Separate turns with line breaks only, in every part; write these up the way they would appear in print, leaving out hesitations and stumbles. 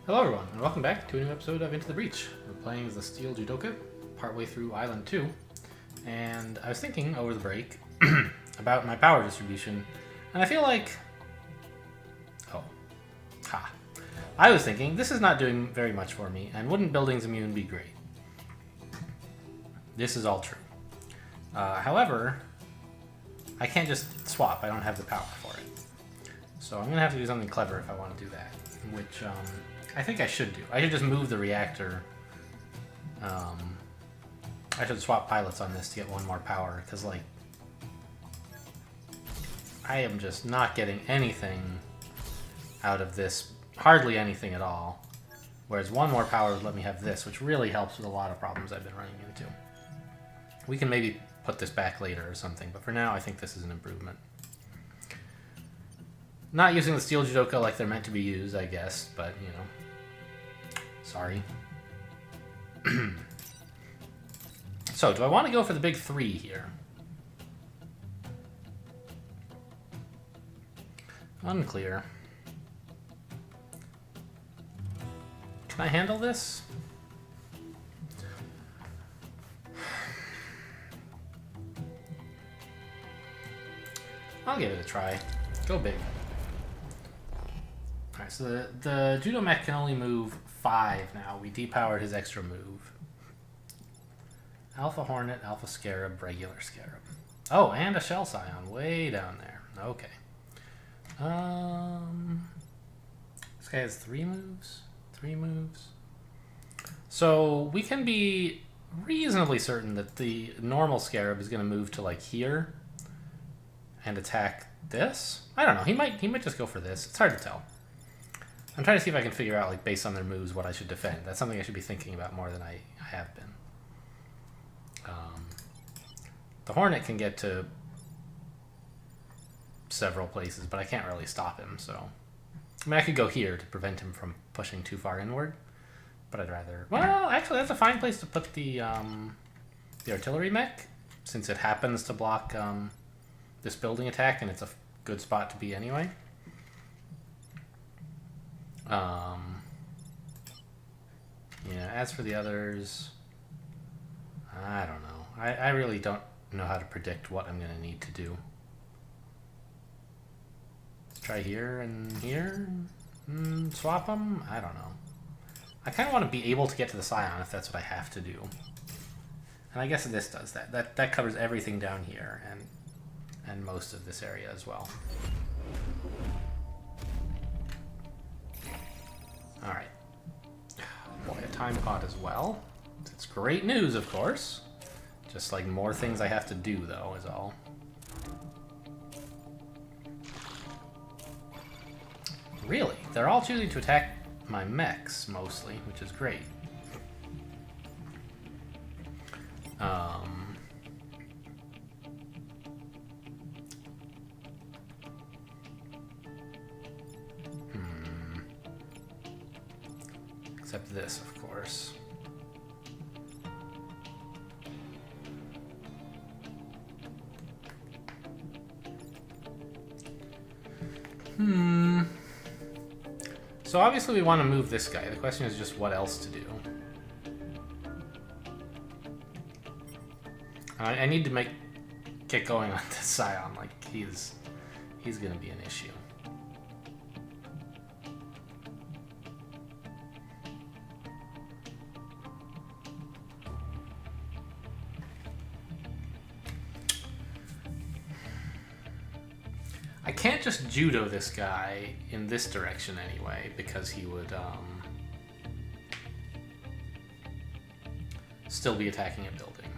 Hello everyone, and welcome back to a new episode of Into the Breach. We're playing as the Steel Judoka, partway through Island 2, and I was thinking over the break about my power distribution, and I feel like... I was thinking, this is not doing very much for me, and wouldn't Buildings Immune be great? This is all true. However, I can't just swap, I don't have the power for it. So I'm going to have to do something clever if I want to do that, which... I think I should do. I should just move the reactor. I should swap pilots on this to get one more power, because, like, I am just not getting anything out of this. Hardly anything at all. Whereas one more power would let me have this, which really helps with a lot of problems I've been running into. We can maybe put this back later or something, but for now I think this is an improvement. Not using the Steel Judoka like they're meant to be used, I guess, but, you know. Sorry. So, do I want to go for the big 3 here? Unclear. Can I handle this? I'll give it a try. Go big. Alright, so the Judo Mech can only move 5 now. We depowered his extra move. Alpha Hornet, Alpha Scarab, regular Scarab. Oh, and a Shell Scion way down there. Okay. This guy has 3 moves? 3 moves? So we can be reasonably certain that the normal Scarab is going to move to, like, here and attack this? I don't know. He might just go for this. It's hard to tell. I'm trying to see if I can figure out, like, based on their moves, what I should defend. That's something I should be thinking about more than I have been. The Hornet can get to several places, but I can't really stop him, so... I mean, I could go here to prevent him from pushing too far inward, but I'd rather... Well, actually, that's a fine place to put the artillery mech, since it happens to block this building attack, and it's a good spot to be anyway. Yeah, as for the others, I don't know. I really don't know how to predict what I'm going to need to do. Let's try here and here. Swap them? I don't know. I kind of want to be able to get to the Scion if that's what I have to do. And I guess this does that. That covers everything down here and most of this area as well. Alright. Boy, a time pod as well. It's great news, of course. Just like more things I have to do, though, is all. Really? They're all choosing to attack my mechs, mostly, which is great. Except this, of course. So obviously we want to move this guy. The question is just what else to do. I need to get going on this Scion. Like, he's gonna be an issue. I can't just judo this guy in this direction anyway, because he would still be attacking a building.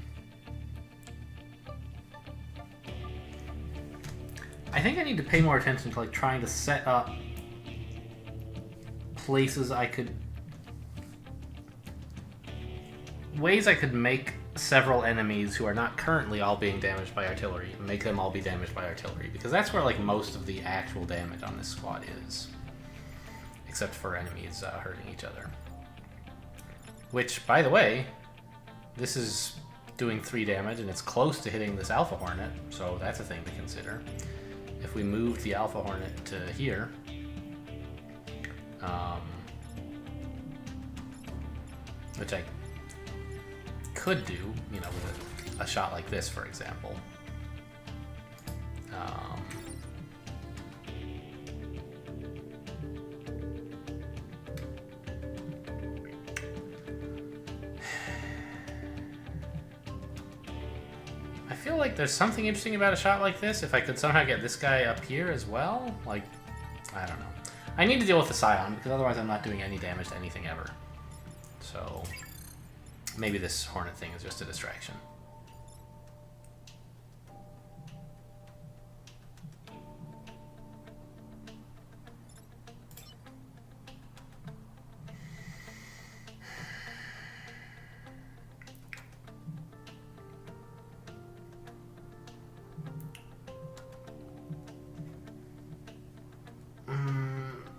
I think I need to pay more attention to, like, trying to set up places ways I could make several enemies who are not currently all being damaged by artillery, make them all be damaged by artillery, because that's where, like, most of the actual damage on this squad is, except for enemies hurting each other. Which, by the way, this is doing 3 damage, and it's close to hitting this Alpha Hornet, so that's a thing to consider. If we moved the Alpha Hornet to here, which I could do, you know, with a shot like this, for example. I feel like there's something interesting about a shot like this. If I could somehow get this guy up here as well, like, I don't know. I need to deal with the Scion, because otherwise I'm not doing any damage to anything ever. So, maybe this Hornet thing is just a distraction.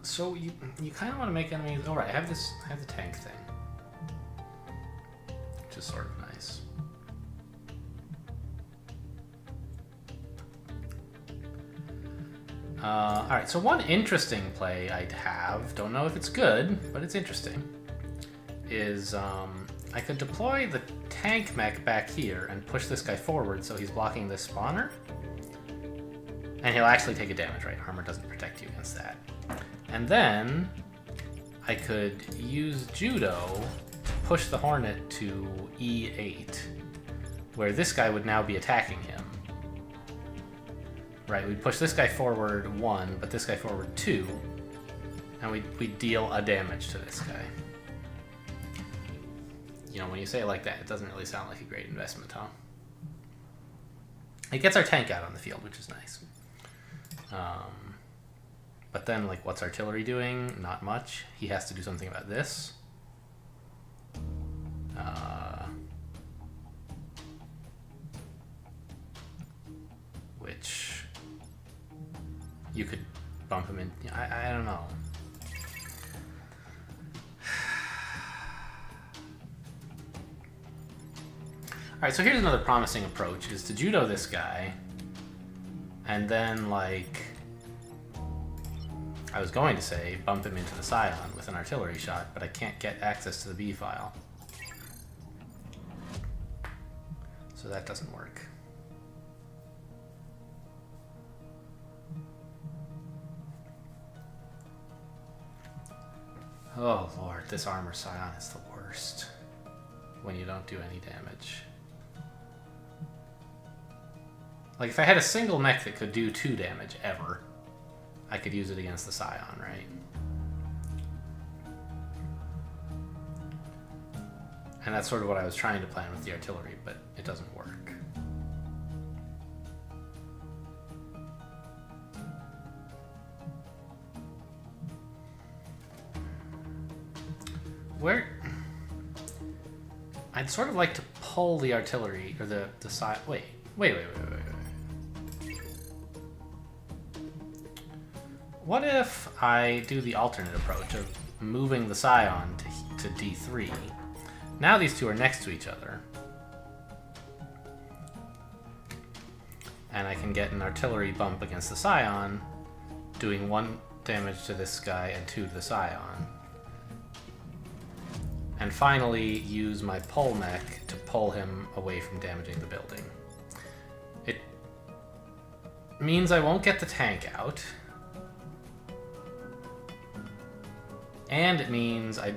So you kind of want to make enemies. Oh right, I have the tank thing, which is sort of nice. All right, so one interesting play I'd have, don't know if it's good, but it's interesting, is I could deploy the tank mech back here and push this guy forward so he's blocking this spawner, and he'll actually take a damage, right? Armor doesn't protect you against that. And then I could use Judo to push the Hornet to E8, where this guy would now be attacking him. Right, we'd push this guy forward 1, but this guy forward 2, and we'd deal a damage to this guy. You know, when you say it like that, it doesn't really sound like a great investment, huh? It gets our tank out on the field, which is nice. But then, like, what's artillery doing? Not much. He has to do something about this. Which you could bump him in. I don't know. Alright, so here's another promising approach, is to Judo this guy, and then, like, I was going to say, bump him into the Scion with an artillery shot, but I can't get access to the B file. So that doesn't work. Oh lord, this armor Scion is the worst when you don't do any damage. Like, if I had a single mech that could do 2 damage ever, I could use it against the Scion, right? And that's sort of what I was trying to plan with the artillery, but it doesn't work. Where... I'd sort of like to pull the artillery, or the side... Wait. What if I do the alternate approach of moving the Scion to D3? Now these two are next to each other. And I can get an artillery bump against the Scion, doing 1 damage to this guy and 2 to the Scion. And finally use my pole mech to pull him away from damaging the building. It means I won't get the tank out. And it means I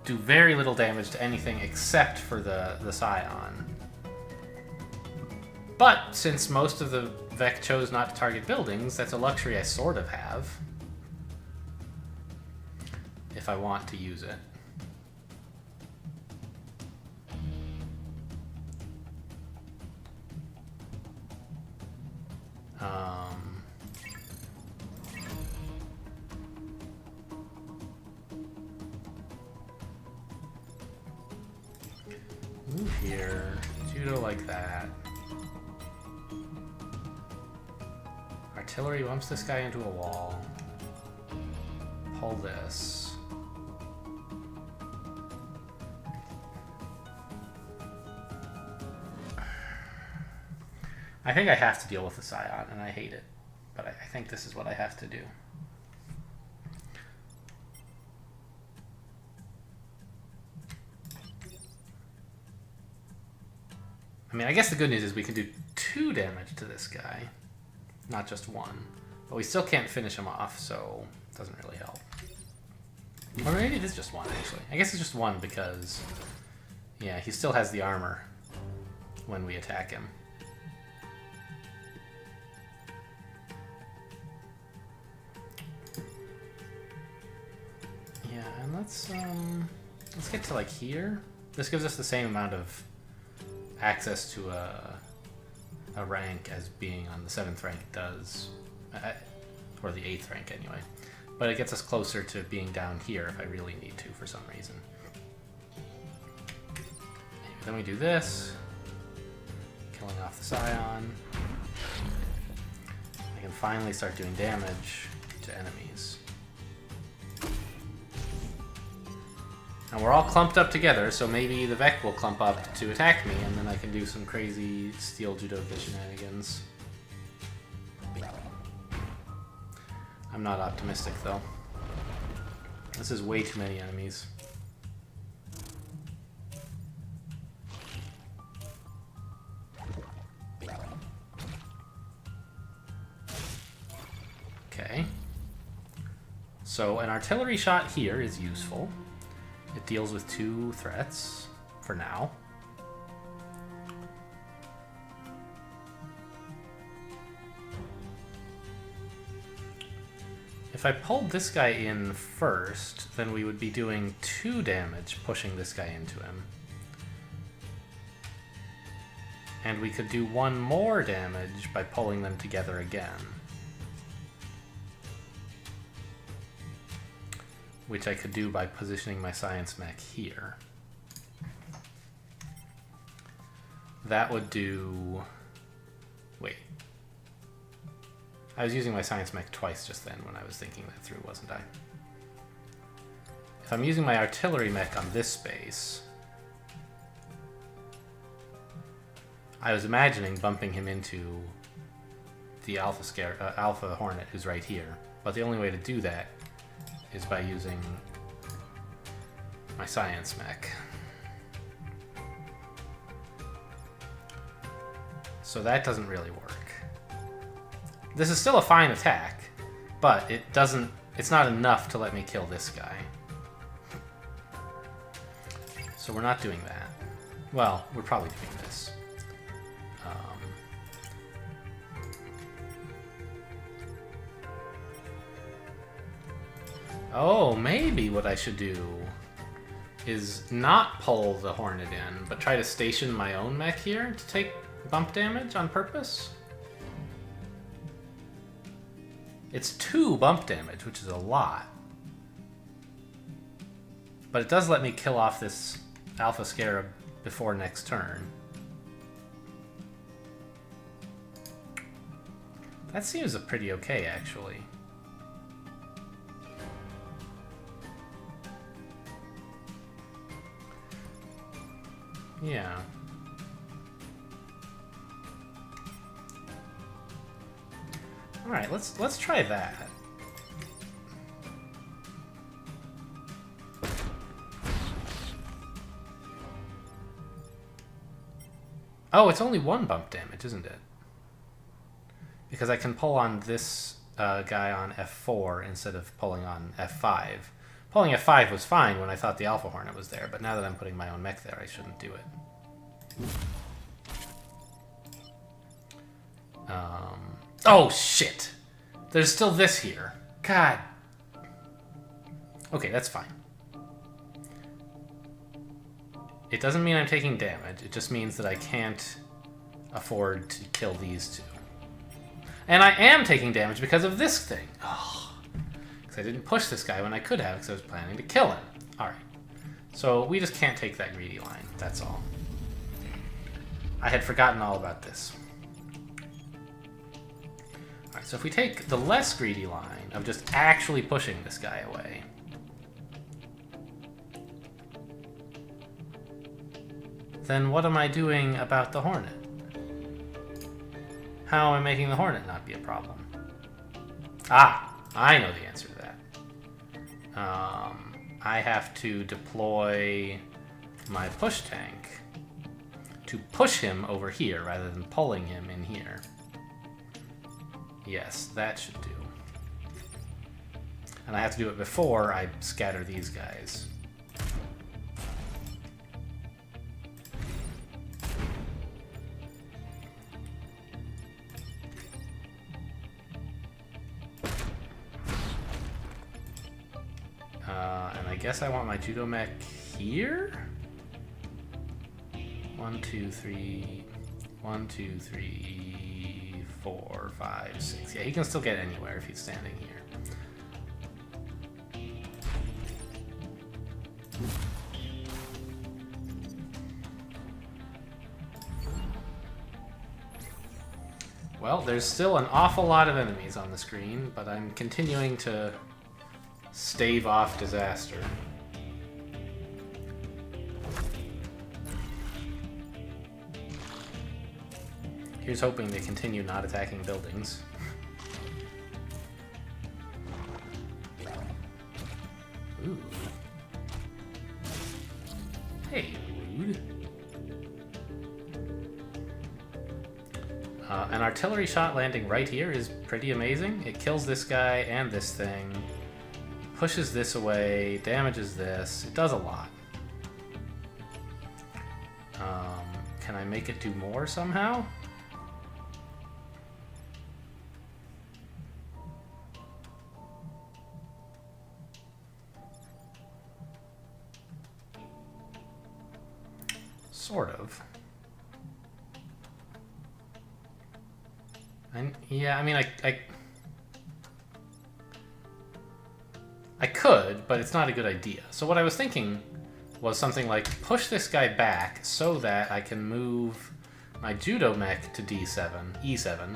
do very little damage to anything except for the Scion. But since most of the Vec chose not to target buildings, that's a luxury I sort of have. If I want to use it. Move here, Judo like that. Artillery bumps this guy into a wall. Pull this. I think I have to deal with the Scion, and I hate it. But I think this is what I have to do. I mean, I guess the good news is we can do 2 damage to this guy, not just 1. But we still can't finish him off, so it doesn't really help. Or maybe it is just 1, actually. I guess it's just 1 because, yeah, he still has the armor when we attack him. Yeah, and let's get to like here. This gives us the same amount of access to a rank as being on the 7th rank does, or the 8th rank anyway. But it gets us closer to being down here if I really need to for some reason. Anyway, then we do this, killing off the Scion. I can finally start doing damage to enemies. And we're all clumped up together, so maybe the Vec will clump up to attack me, and then I can do some crazy steel Judoka shenanigans. I'm not optimistic, though. This is way too many enemies. Okay. So an artillery shot here is useful. It deals with 2 threats for now. If I pulled this guy in first, then we would be doing 2 damage pushing this guy into him. And we could do 1 more damage by pulling them together again. Which I could do by positioning my science mech here. That would do... Wait. I was using my science mech twice just then when I was thinking that through, wasn't I? If I'm using my artillery mech on this space, I was imagining bumping him into the Alpha Hornet who's right here. But the only way to do that is by using my science mech. So that doesn't really work. This is still a fine attack, but it's not enough to let me kill this guy. So we're not doing that. Well, we're probably doing this. Oh, maybe what I should do is not pull the Hornet in, but try to station my own mech here to take bump damage on purpose? It's 2 bump damage, which is a lot. But it does let me kill off this Alpha Scarab before next turn. That seems pretty okay, actually. Yeah. All right, let's try that. Oh, it's only 1 bump damage, isn't it? Because I can pull on this guy on F4 instead of pulling on F5. Pulling F5 was fine when I thought the Alpha Hornet was there, but now that I'm putting my own mech there, I shouldn't do it. Oh, shit! There's still this here. God. Okay, that's fine. It doesn't mean I'm taking damage. It just means that I can't afford to kill these 2. And I am taking damage because of this thing. Oh, because I didn't push this guy when I could have because I was planning to kill him. All right. So we just can't take that greedy line. That's all. I had forgotten all about this. All right, so if we take the less greedy line of just actually pushing this guy away, then what am I doing about the Hornet? How am I making the Hornet not be a problem? Ah, I know the answer to that. I have to deploy my push tank to push him over here rather than pulling him in here. Yes, that should do. And I have to do it before I scatter these guys. And I guess I want my judo mech here? 1, 2, 3... 1, 2, 3, 4, 5, 6. Yeah, he can still get anywhere if he's standing here. Well, there's still an awful lot of enemies on the screen, but I'm continuing to stave off disaster. Here's hoping they continue not attacking buildings. Ooh. Hey, rude. An artillery shot landing right here is pretty amazing. It kills this guy and this thing, pushes this away, damages this. It does a lot. Can I make it do more somehow? Sort of. And yeah, I mean, I could, but it's not a good idea. So what I was thinking was something like push this guy back so that I can move my judo mech to D7, E7,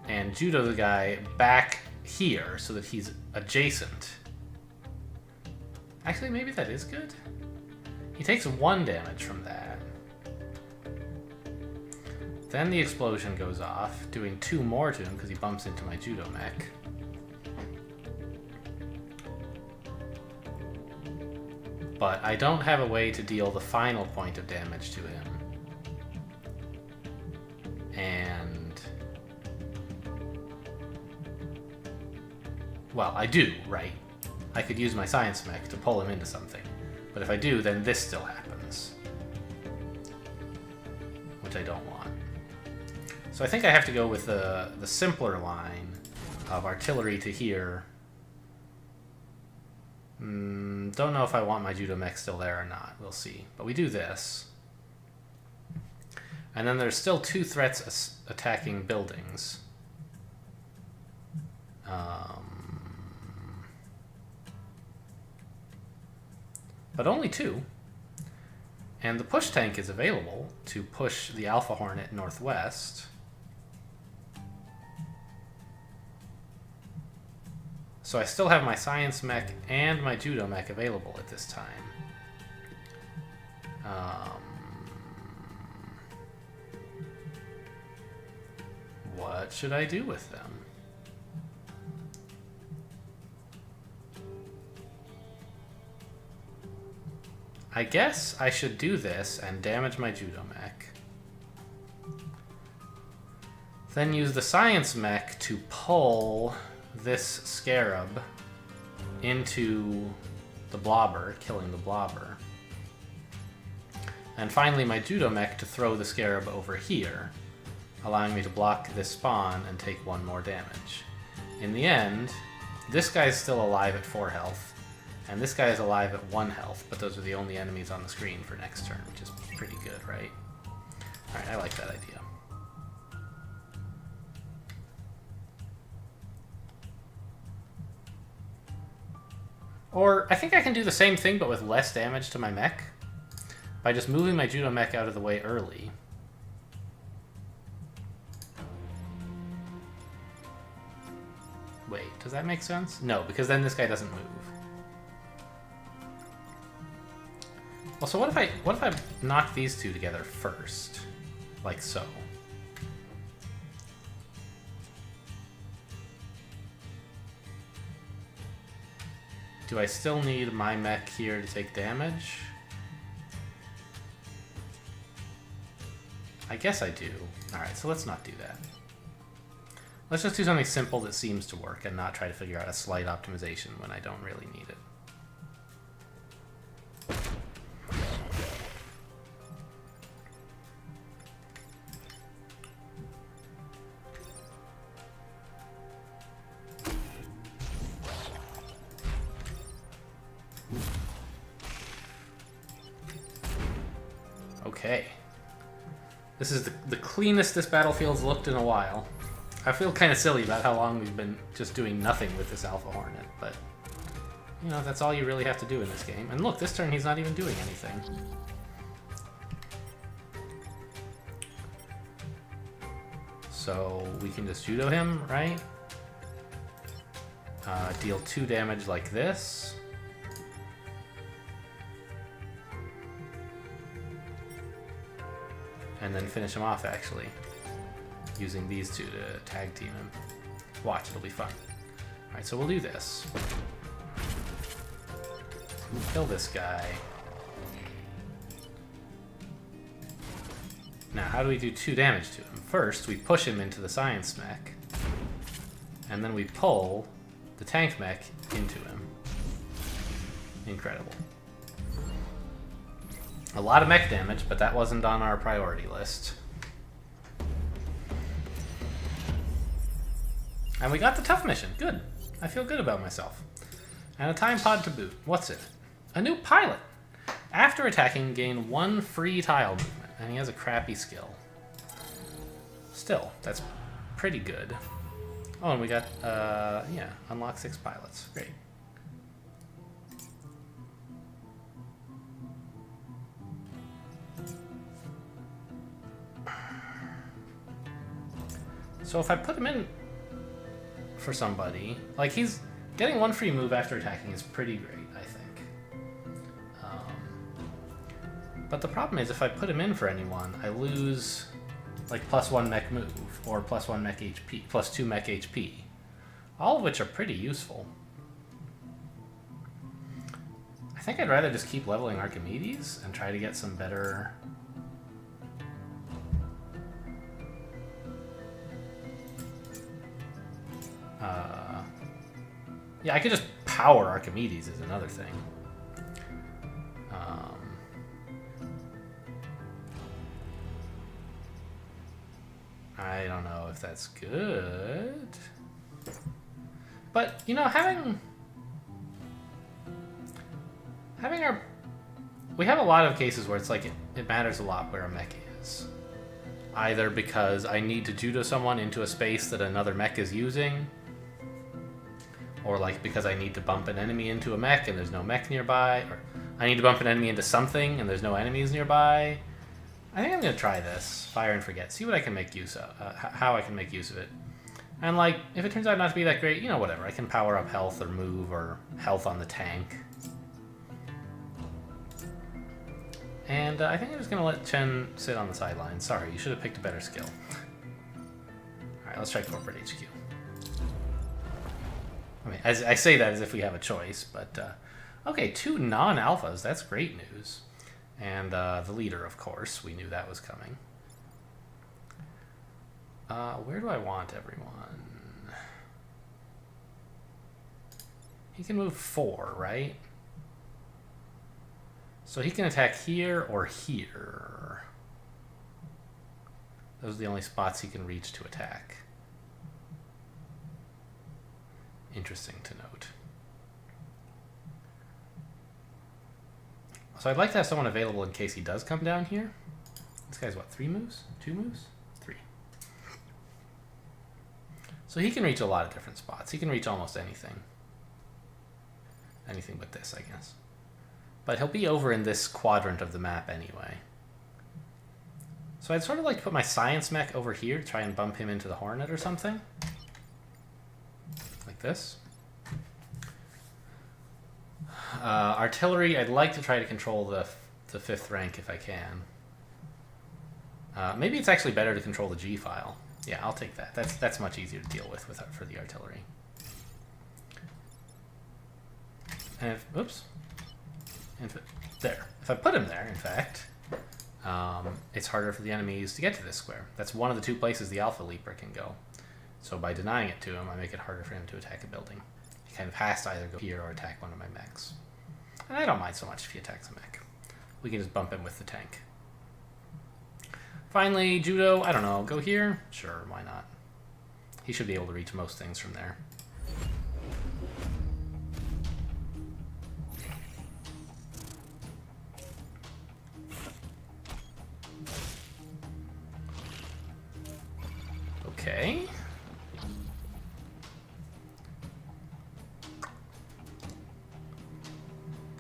and judo the guy back here so that he's adjacent. Actually, maybe that is good. He takes 1 damage from that. Then the explosion goes off, doing 2 more to him because he bumps into my judo mech. But I don't have a way to deal the final point of damage to him. And... well, I do, right? I could use my science mech to pull him into something. But if I do, then this still happens. Which I don't want. So I think I have to go with the simpler line of artillery to here. Don't know if I want my judo mech still there or not. We'll see. But we do this. And then there's still 2 threats attacking buildings. But only 2. And the push tank is available to push the Alpha Hornet northwest. So I still have my science mech and my judo mech available at this time. What should I do with them? I guess I should do this and damage my judo mech. Then use the science mech to pull this scarab into the blobber, killing the blobber. And finally my judo mech to throw the scarab over here, allowing me to block this spawn and take 1 more damage. In the end, this guy's still alive at 4 health, and this guy is alive at 1 health, but those are the only enemies on the screen for next turn, which is pretty good, right? Alright, I like that idea. Or I think I can do the same thing, but with less damage to my mech, by just moving my judo mech out of the way early. Wait, does that make sense? No, because then this guy doesn't move. Well, so what if I knock these 2 together first? Like so. Do I still need my mech here to take damage? I guess I do. Alright, so let's not do that. Let's just do something simple that seems to work and not try to figure out a slight optimization when I don't really need it. Okay. This is the cleanest this battlefield's looked in a while. I feel kind of silly about how long we've been just doing nothing with this Alpha Hornet, but you know, that's all you really have to do in this game. And look, this turn he's not even doing anything. So we can just judo him, right? Deal 2 damage like this. And then finish him off, actually. Using these two to tag team him. Watch, it'll be fun. Alright, so we'll do this. We'll kill this guy. Now, how do we do 2 damage to him? First, we push him into the science mech. And then we pull the tank mech into him. Incredible. A lot of mech damage, but that wasn't on our priority list. And we got the tough mission. Good. I feel good about myself. And a time pod to boot. What's it? A new pilot. After attacking, gain 1 free tile movement. And he has a crappy skill. Still, that's pretty good. Oh, and we got, yeah, unlock 6 pilots. Great. So if I put him in for somebody, like he's getting 1 free move after attacking is pretty great, I think. But the problem is if I put him in for anyone, I lose like +1 mech move or +1 mech HP, +2 mech HP, all of which are pretty useful. I think I'd rather just keep leveling Archimedes and try to get some better. Yeah, I could just power Archimedes is another thing. I don't know if that's good. But, you know, having our... We have a lot of cases where it's like it matters a lot where a mech is. Either because I need to judo someone into a space that another mech is using, or like because I need to bump an enemy into a mech and there's no mech nearby, or I need to bump an enemy into something and there's no enemies nearby. I think I'm going to try this, Fire and Forget, see what I can make use of, how I can make use of it. And like, if it turns out not to be that great, you know, whatever. I can power up health or move or health on the tank. And I think I'm just going to let Chen sit on the sidelines. Sorry, you should have picked a better skill. Alright, let's try Corporate HQ. I mean, I say that as if we have a choice, but... okay, 2 non-alphas, that's great news. And the leader, of course, we knew that was coming. Where do I want everyone? He can move 4, right? So he can attack here or here. Those are the only spots he can reach to attack. Interesting to note. So I'd like to have someone available in case he does come down here. This guy's what, 3 moves? 2 moves? 3. So he can reach a lot of different spots. He can reach almost anything. Anything but this, I guess. But he'll be over in this quadrant of the map anyway. So I'd sort of like to put my science mech over here to try and bump him into the Hornet or something. Like this. Artillery, I'd like to try to control the 5th rank if I can. Maybe it's actually better to control the G file. Yeah, I'll take that. That's much easier to deal with for the artillery. And if, oops. There. If I put him there, in fact, it's harder for the enemies to get to this square. That's one of the two places the Alpha Leaper can go. So by denying it to him, I make it harder for him to attack a building. He kind of has to either go here or attack one of my mechs. And I don't mind so much if he attacks a mech. We can just bump him with the tank. Finally, Judo, I don't know, go here? Sure, why not? He should be able to reach most things from there. Okay.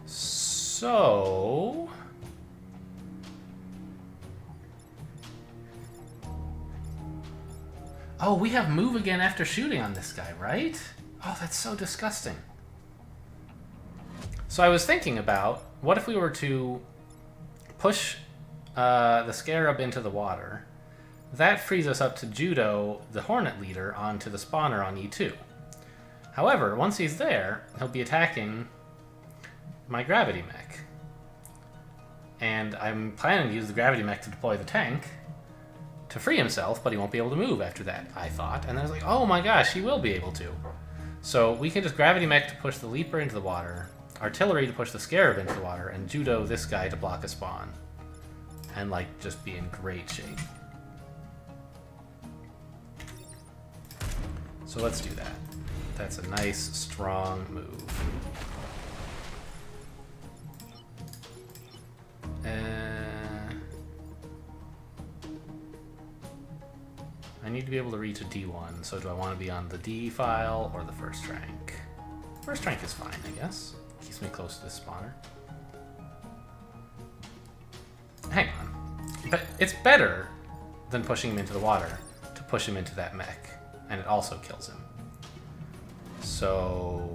So... Oh, we have move again after shooting on this guy, right? Oh, that's so disgusting. So I was thinking about, what if we were to push the Scarab into the water? That frees us up to Judo, the Hornet leader, onto the spawner on E2. However, once he's there, he'll be attacking my gravity mech. And I'm planning to use the gravity mech to deploy the tank to free himself, but he won't be able to move after that, I thought. And then I was like, oh my gosh, he will be able to. So we can just gravity mech to push the Leaper into the water, artillery to push the Scarab into the water, and Judo this guy to block a spawn. And like, just be in great shape. So let's do that. That's a nice, strong move. I need to be able to reach a D1, so do I want to be on the D file or the first rank? First rank is fine, I guess. Keeps me close to this spawner. Hang on. But it's better than pushing him into the water to push him into that mech, and it also kills him. So...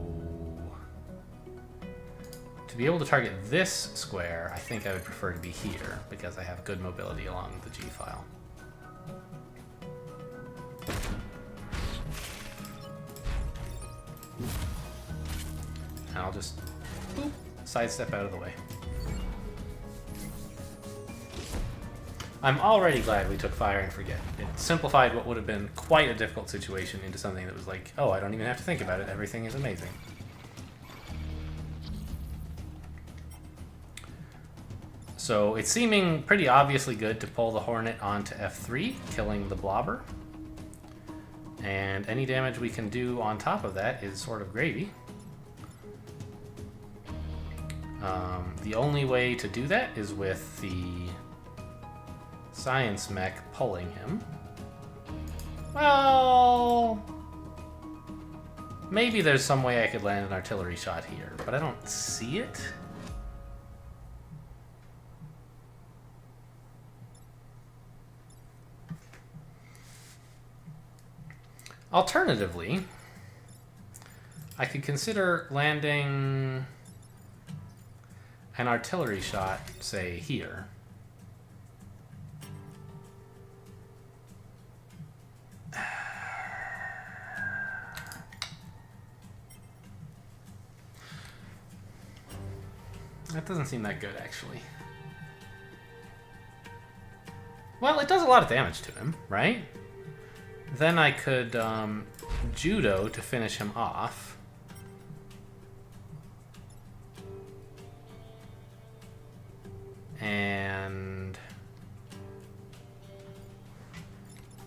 to be able to target this square, I think I would prefer to be here, because I have good mobility along the G file. And I'll just boop, sidestep out of the way. I'm already glad we took Fire and Forget. It simplified what would have been quite a difficult situation into something that was like, oh, I don't even have to think about it, everything is amazing. So it's seeming pretty obviously good to pull the Hornet onto F3, killing the Blobber. And any damage we can do on top of that is sort of gravy. The only way to do that is with the Science Mech pulling him. Well, maybe there's some way I could land an artillery shot here, but I don't see it. Alternatively, I could consider landing an artillery shot, say, here. That doesn't seem that good, actually. Well, it does a lot of damage to him, right? Then I could Judo to finish him off. And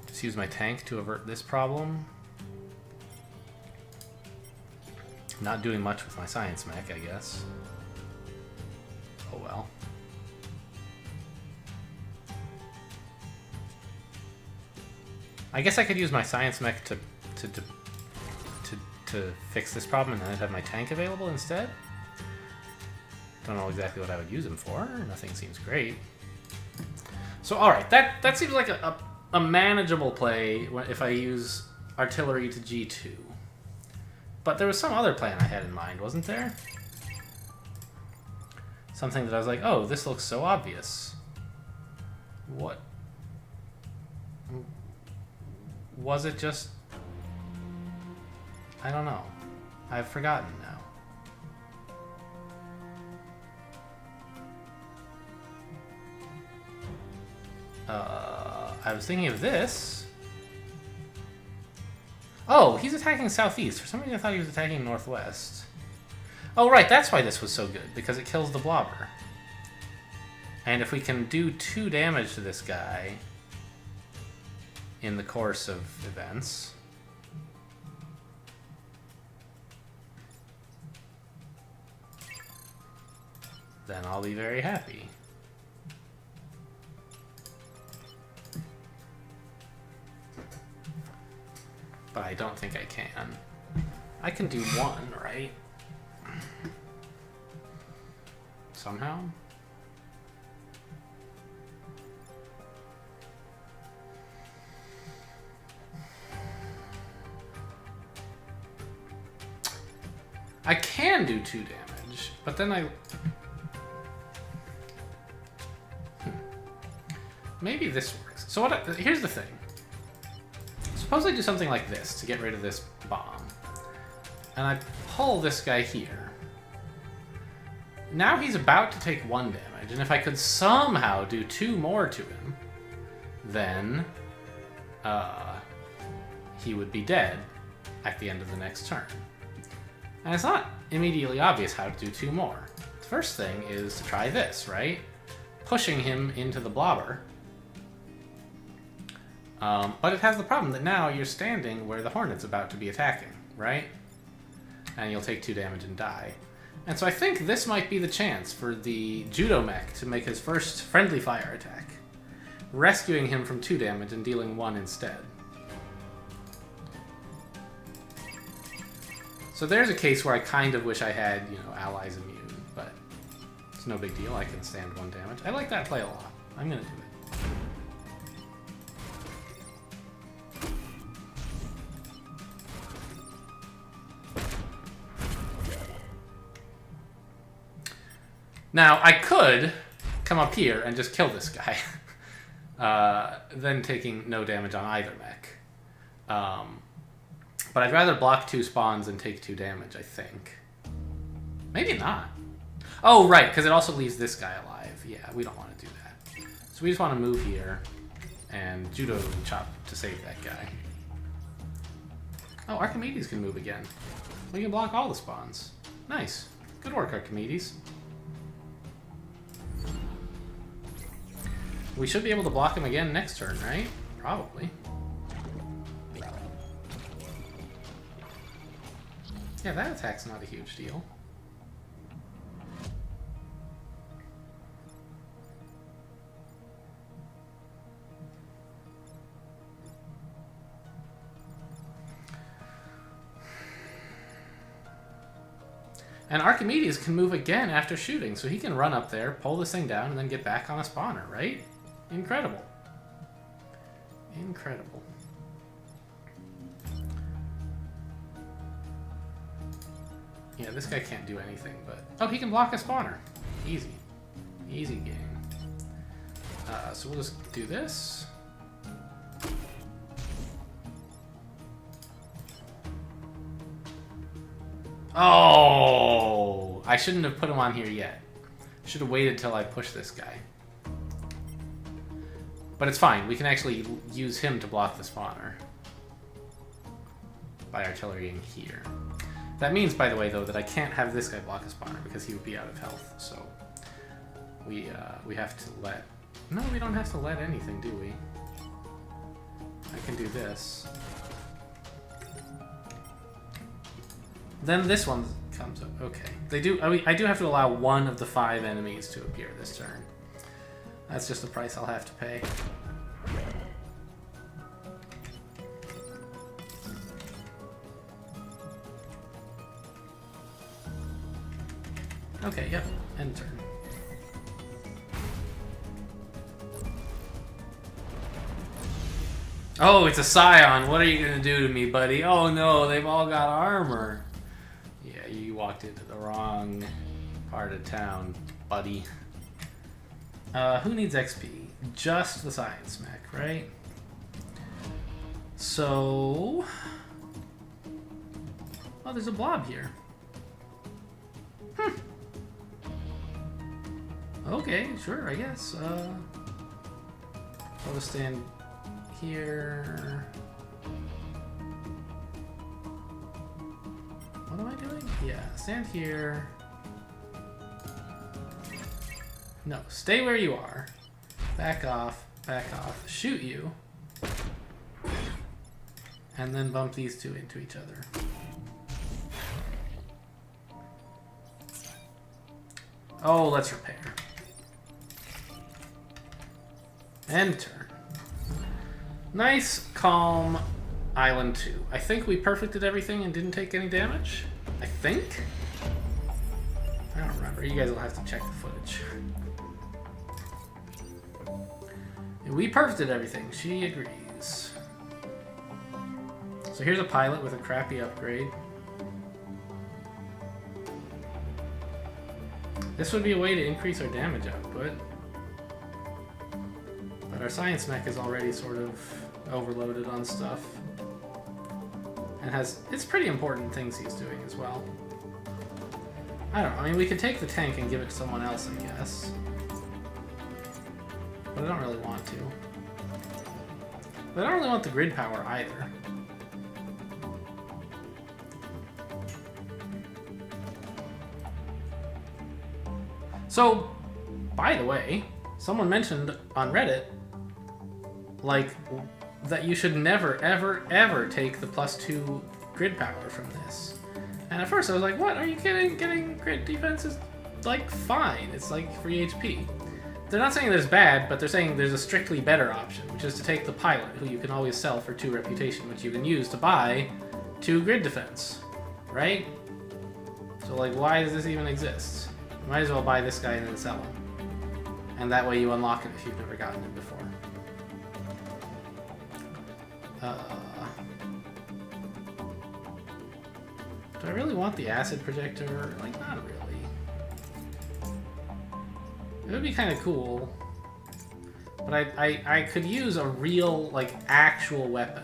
just use my tank to avert this problem. Not doing much with my Science Mech, I guess. Oh well. I guess I could use my Science Mech to fix this problem and then I'd have my tank available instead. Don't know exactly what I would use him for. Nothing seems great. So alright, that seems like a manageable play if I use artillery to G2. But there was some other plan I had in mind, wasn't there? Something that I was like, oh, this looks so obvious. What? Was it just... I don't know. I've forgotten now. I was thinking of this. Oh, he's attacking southeast. For some reason I thought he was attacking northwest. Oh, right, that's why this was so good, because it kills the blobber. And if we can do 2 damage to this guy in the course of events... then I'll be very happy. But I don't think I can. I can do 1, right? Somehow? I can do 2 damage, but then I... Maybe this works. So what? Here's the thing. Suppose I do something like this to get rid of this bomb. And I pull this guy here. Now he's about to take 1 damage, and if I could somehow do 2 more to him, then he would be dead at the end of the next turn. And it's not immediately obvious how to do 2 more. The first thing is to try this, right? Pushing him into the blobber. But it has the problem that now you're standing where the Hornet's about to be attacking, right? And you'll take 2 damage and die. And so I think this might be the chance for the Judo Mech to make his first friendly fire attack, rescuing him from 2 damage and dealing 1 instead. So there's a case where I kind of wish I had, you know, allies immune, but it's no big deal. I can stand 1 damage. I like that play a lot. I'm gonna do it. Now, I could come up here and just kill this guy, then taking no damage on either mech. But I'd rather block 2 spawns and take 2 damage, I think. Maybe not. Oh, right, because it also leaves this guy alive. Yeah, we don't want to do that. So we just want to move here and Judo Chop to save that guy. Oh, Archimedes can move again. We can block all the spawns. Nice. Good work, Archimedes. We should be able to block him again next turn, right? Probably. Yeah, that attack's not a huge deal. And Archimedes can move again after shooting, so he can run up there, pull this thing down, and then get back on a spawner, right? Incredible. Incredible. Yeah, this guy can't do anything, but... Oh, he can block a spawner. Easy. Easy game. So we'll just do this. Oh! I shouldn't have put him on here yet. Should have waited till I push this guy. But it's fine. We can actually use him to block the spawner by artillerying here. That means, by the way, though, that I can't have this guy block a spawner because he would be out of health. So we have to let... No, we don't have to let anything, do we? I can do this. Then this one comes up. Okay. They do. I do have to allow 1 of the 5 enemies to appear this turn. That's just the price I'll have to pay. Okay, yep. End turn. Oh, it's a Scion. What are you gonna do to me, buddy? Oh no, they've all got armor. Yeah, you walked into the wrong part of town, buddy. Who needs XP? Just the science mech, right? So... Oh, there's a blob here. Okay, sure, I guess. I'll just stand here. What am I doing? Yeah, stand here. No, stay where you are. Back off, shoot you. And then bump these two into each other. Oh, let's repair. And turn. Nice, calm Island 2. I think we perfected everything and didn't take any damage. I think? I don't remember. You guys will have to check the footage. We perfected everything. She agrees. So here's a pilot with a crappy upgrade. This would be a way to increase our damage output. But our science mech is already sort of overloaded on stuff. And it's pretty important things he's doing as well. I don't know, I mean, we could take the tank and give it to someone else, I guess. But I don't really want to. But I don't really want the grid power either. So, by the way, someone mentioned on Reddit, like, that you should never, ever, ever take the +2 grid power from this. And at first I was like, what? Are you kidding? Getting grid defense is, like, fine. It's, like, free HP. They're not saying that it's bad, but they're saying there's a strictly better option, which is to take the pilot, who you can always sell for 2 reputation, which you can use to buy 2 grid defense, right? So, like, why does this even exist? You might as well buy this guy and then sell him. And that way you unlock it if you've never gotten it before. Do I really want the acid projector? Like, not really. It would be kind of cool. But I could use a real, like, actual weapon.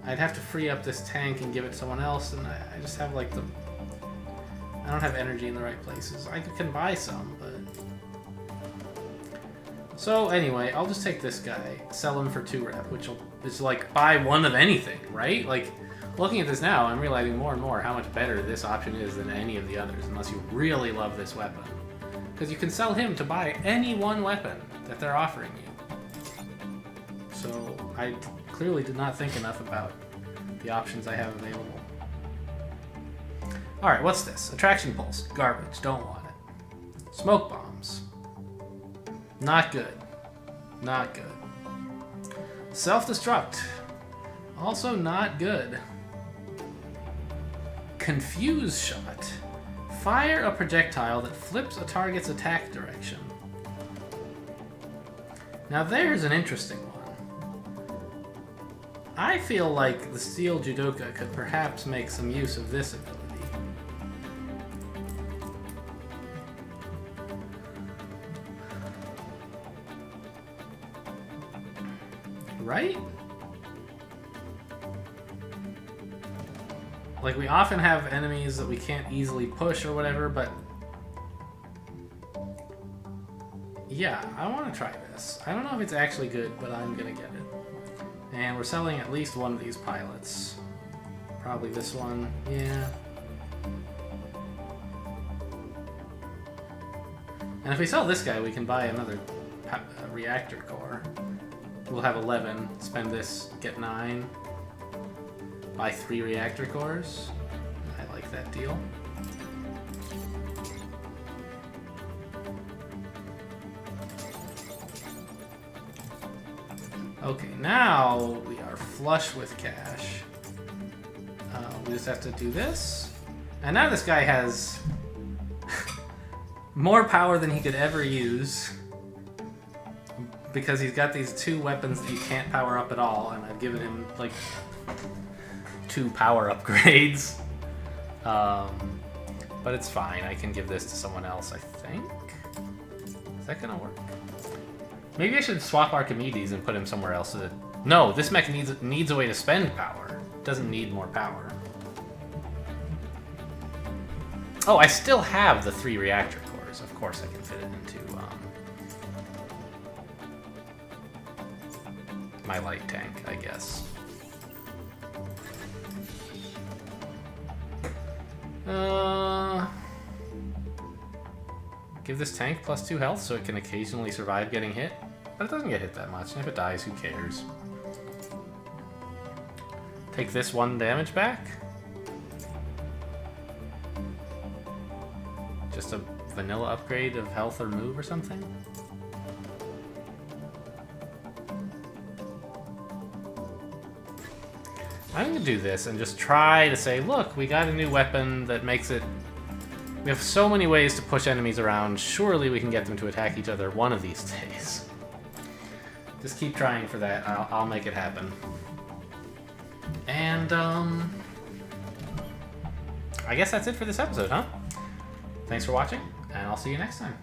I'd have to free up this tank and give it to someone else, and I just have, like, I don't have energy in the right places. I can buy some, but... So, anyway, I'll just take this guy, sell him for 2 rep, which is, like, buy 1 of anything, right? Like, looking at this now, I'm realizing more and more how much better this option is than any of the others, unless you really love this weapon. Because you can sell him to buy any one weapon that they're offering you. So, I clearly did not think enough about the options I have available. Alright, what's this? Attraction pulse. Garbage. Don't want it. Smoke bombs. Not good. Not good. Self-destruct. Also not good. Confuse shot. Fire a projectile that flips a target's attack direction. Now there's an interesting one. I feel like the Steel Judoka could perhaps make some use of this ability. Right? Like, we often have enemies that we can't easily push or whatever, but... Yeah, I want to try this. I don't know if it's actually good, but I'm gonna get it. And we're selling at least one of these pilots. Probably this one. Yeah. And if we sell this guy, we can buy another reactor core. We'll have 11. Spend this, get 9. Buy 3 reactor cores. I like that deal. Okay, now we are flush with cash. We just have to do this. And now this guy has more power than he could ever use. Because he's got these 2 weapons that you can't power up at all, and I've given him, like, 2 power upgrades. But it's fine. I can give this to someone else, I think. Is that gonna work? Maybe I should swap Archimedes and put him somewhere else. No, this mech needs a way to spend power. It doesn't need more power. Oh, I still have the 3 reactor cores. yours. Of course I can fit it into my light tank, I guess. Give this tank +2 health so it can occasionally survive getting hit. But it doesn't get hit that much, and if it dies, who cares? Take this 1 damage back. Just a vanilla upgrade of health or move or something? I'm gonna do this and just try to say, look, we got a new weapon that makes it... We have so many ways to push enemies around, surely we can get them to attack each other one of these days. Just keep trying for that, I'll make it happen. And, I guess that's it for this episode, huh? Thanks for watching, and I'll see you next time.